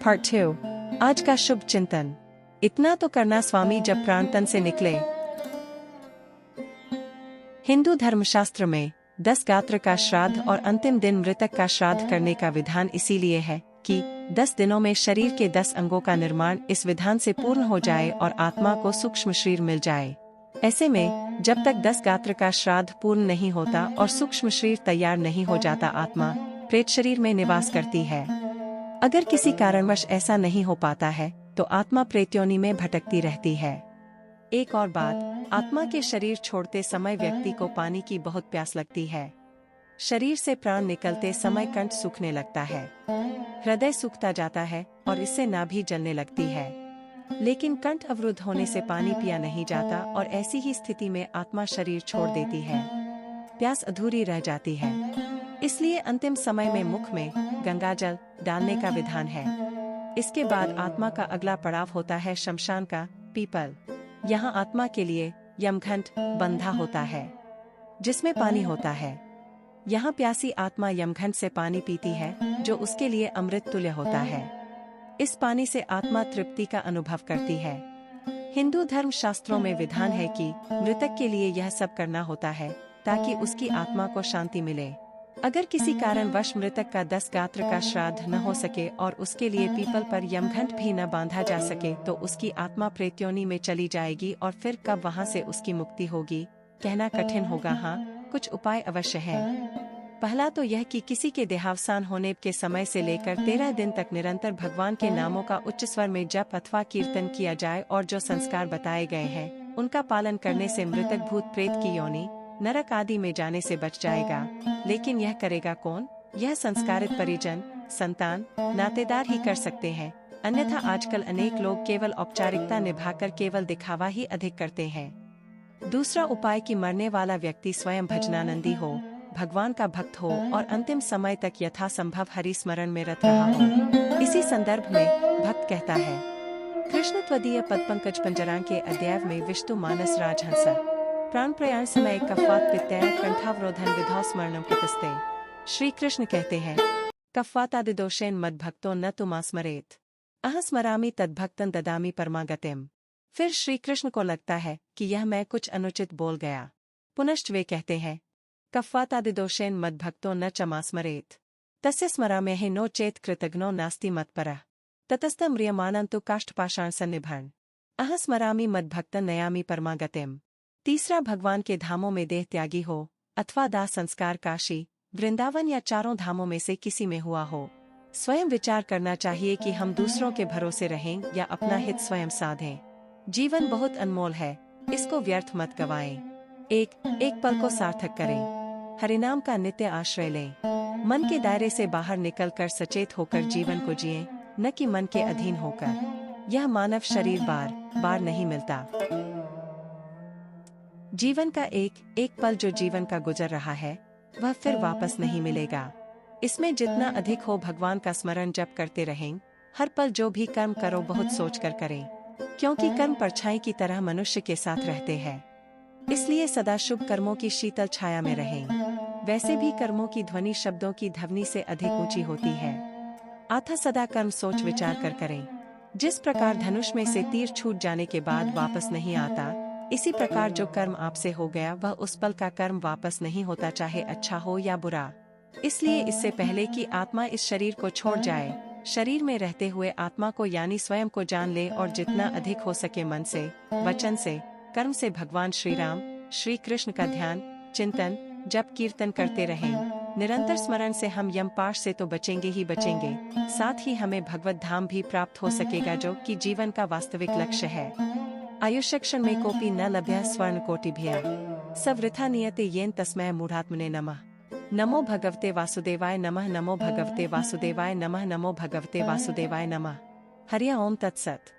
Part 2। आज का शुभ चिंतन। इतना तो करना स्वामी जब प्राण तन से निकले। हिंदू धर्मशास्त्र में 10 गात्र का श्राद्ध और अंतिम दिन मृतक का श्राद्ध करने का विधान इसीलिए है कि 10 दिनों में शरीर के 10 अंगों का निर्माण इस विधान से पूर्ण हो जाए और आत्मा को सूक्ष्म शरीर मिल जाए। ऐसे में जब तक 10 गात्र का श्राद्ध पूर्ण नहीं होता और सूक्ष्म शरीर तैयार नहीं हो जाता, आत्मा प्रेत शरीर में निवास करती है। अगर किसी कारणवश ऐसा नहीं हो पाता है तो आत्मा प्रेत्योनि में भटकती रहती है। एक और बात, आत्मा के शरीर छोड़ते समय व्यक्ति को पानी की बहुत प्यास लगती है। शरीर से प्राण निकलते समय कंठ सूखने लगता है, हृदय सूखता जाता है और इससे नाभि जलने लगती है। लेकिन कंठ अवरुद्ध होने से पानी पिया नहीं जाता और ऐसी ही स्थिति में आत्मा शरीर छोड़ देती है, प्यास अधूरी रह जाती है। इसलिए अंतिम समय में मुख में गंगाजल डालने का विधान है। इसके बाद आत्मा का अगला पड़ाव होता है शमशान का पीपल। यहाँ आत्मा के लिए यमघंट बंधा होता है जिसमें पानी होता है। यहाँ प्यासी आत्मा यमघंट से पानी पीती है जो उसके लिए अमृत तुल्य होता है। इस पानी से आत्मा तृप्ति का अनुभव करती है। हिंदू धर्म शास्त्रों में विधान है कि मृतक के लिए यह सब करना होता है ताकि उसकी आत्मा को शांति मिले। अगर किसी कारणवश मृतक का 10 गात्र का श्राद्ध न हो सके और उसके लिए पीपल पर यमघंट भी न बांधा जा सके तो उसकी आत्मा प्रेत्योनि में चली जाएगी और फिर कब वहां से उसकी मुक्ति होगी कहना कठिन होगा। हाँ, कुछ उपाय अवश्य है। पहला तो यह कि किसी के देहावसान होने के समय से लेकर 13 दिन तक निरंतर भगवान के नामों का उच्च स्वर में जप अथवा कीर्तन किया जाए और जो संस्कार बताए गए हैं उनका पालन करने से मृतक भूत प्रेत की योनि नरक आदि में जाने से बच जाएगा। लेकिन यह करेगा कौन? यह संस्कारित परिजन, संतान, नातेदार ही कर सकते हैं। अन्यथा आजकल अनेक लोग केवल औपचारिकता निभाकर केवल दिखावा ही अधिक करते हैं। दूसरा उपाय कि मरने वाला व्यक्ति स्वयं भजनानंदी हो, भगवान का भक्त हो और अंतिम समय तक यथासंभव हरि स्मरण में रत रहा हो। इसी संदर्भ में भक्त कहता है, कृष्ण त्वदीय पदपंकज पंजरांके अध्याय में विष्णु मानस राजहंस प्राण प्रयाण समय कफवात पित्तय कंठावरोधन विधौ स्मरणम कुतस्ते। श्री कृष्ण कहते हैं, कफवातादिदोषेन मद्भक्तो न तुमास्मरेत अह स्मरामि तद्भक्तन ददामि परमागतिम। फिर श्री कृष्ण को लगता है कि यह मैं कुछ अनुचित बोल गया। पुनश्च वे कहते हैं, कफवातादिदोषेन मद्भक्तो न चमास्मरेत तस्य स्मराम्यहि नो चेत कृतघ्नो नास्ति मत्परः ततस्तं म्रियमाणन्तु काष्ठपाषाण सन्निभं अह स्मरामि मद्भक्तं नयामि परमागतिम। तीसरा, भगवान के धामों में देह त्यागी हो अथवा दाह संस्कार काशी, वृंदावन या चारों धामों में से किसी में हुआ हो। स्वयं विचार करना चाहिए कि हम दूसरों के भरोसे रहें या अपना हित स्वयं साधें। जीवन बहुत अनमोल है, इसको व्यर्थ मत गवाएं। एक पल को सार्थक करें। हरिनाम का नित्य आश्रय लें। मन के दायरे से बाहर निकलकर सचेत होकर जीवन को जिएं, न कि मन के अधीन होकर। यह मानव शरीर बार बार नहीं मिलता। जीवन का एक पल जो जीवन का गुजर रहा है वह फिर वापस नहीं मिलेगा। इसमें जितना अधिक हो भगवान का स्मरण जप करते रहें। हर पल जो भी कर्म करो बहुत सोचकर करें, क्योंकि कर्म परछाई की तरह मनुष्य के साथ रहते हैं। इसलिए सदा शुभ कर्मों की शीतल छाया में रहें। वैसे भी कर्मों की ध्वनि शब्दों की ध्वनि से अधिक ऊंची होती है। अतः सदा कर्म सोच विचार कर करें। जिस प्रकार धनुष में से तीर छूट जाने के बाद वापस नहीं आता, इसी प्रकार जो कर्म आपसे हो गया वह उस पल का कर्म वापस नहीं होता, चाहे अच्छा हो या बुरा। इसलिए इससे पहले कि आत्मा इस शरीर को छोड़ जाए, शरीर में रहते हुए आत्मा को यानी स्वयं को जान ले और जितना अधिक हो सके मन से, वचन से, कर्म से भगवान श्री राम, श्री कृष्ण का ध्यान, चिंतन, जप कीर्तन करते रहें। निरंतर स्मरण से हम यमपाश से तो बचेंगे ही बचेंगे, साथ ही हमें भगवत धाम भी प्राप्त हो सकेगा जो कि जीवन का वास्तविक लक्ष्य है। आयुष्यक्षण में कोपी न लभ्य स्वर्ण कोटिभ्यः सवृथा नियते येन तस्मै मूढ़ात्मने नमः। नमो भगवते वासुदेवाय नमः। नमो भगवते वासुदेवाय नमः। नमो भगवते वासुदेवाय नमः। हरि ओम तत्सत।